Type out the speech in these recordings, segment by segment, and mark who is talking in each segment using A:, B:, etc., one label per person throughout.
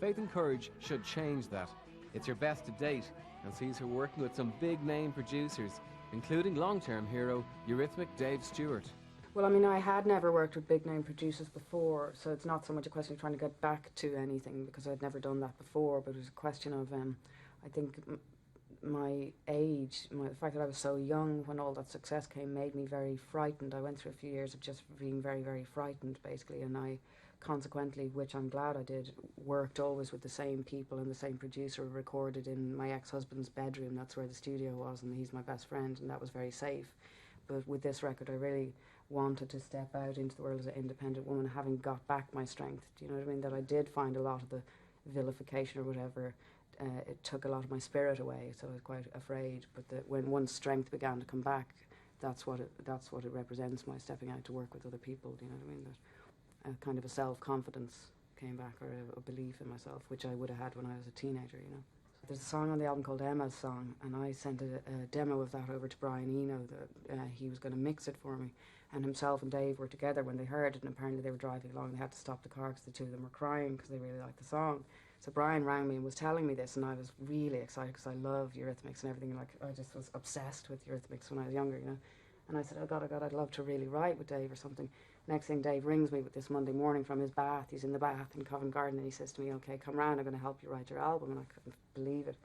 A: Faith and Courage should change that. It's her best to date and sees her working with some big name producers, including long-term hero Eurythmic Dave Stewart.
B: Well, I mean, I had never worked with big name producers before, so it's not so much a question of trying to get back to anything because I'd never done that before, but it was a question of, I think my age, the fact that I was so young when all that success came made me very frightened. I went through a few years of just being very, very frightened, basically, and I consequently, which I'm glad I did, worked always with the same people and the same producer, recorded in my ex-husband's bedroom. That's where the studio was, and he's my best friend, and that was very safe. But with this record, I really wanted to step out into the world as an independent woman, having got back my strength. Do you know what I mean? That I did find a lot of the vilification or whatever, it took a lot of my spirit away, so I was quite afraid. But when one's strength began to come back, that's what it represents, my stepping out to work with other people. Do you know what I mean? That kind of a self-confidence came back, or a belief in myself, which I would have had when I was a teenager, you know. There's a song on the album called Emma's Song, and I sent a demo of that over to Brian Eno, that he was going to mix it for me. And himself and Dave were together when they heard it, and apparently they were driving along and they had to stop the car because the two of them were crying because they really liked the song. So Brian rang me and was telling me this, and I was really excited because I love Eurythmics and everything. Like, I just was obsessed with Eurythmics when I was younger, you know. And I said, oh God, I'd love to really write with Dave or something. Next thing, Dave rings me with this Monday morning from his bath. He's in the bath in Covent Garden, and he says to me, okay, come round, I'm going to help you write your album. And I couldn't believe it.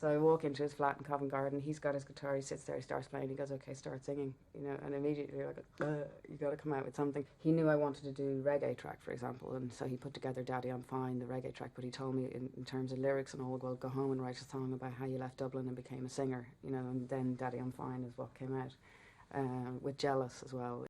B: So I walk into his flat in Covent Garden. He's got his guitar, he sits there, he starts playing, he goes, okay, start singing, you know. And immediately I go, you got to come out with something. He knew I wanted to do reggae track, for example, and so he put together Daddy I'm Fine, the reggae track, but he told me in terms of lyrics and all, well, go home and write a song about how you left Dublin and became a singer, you know. And then Daddy I'm Fine is what came out, with Jealous as well.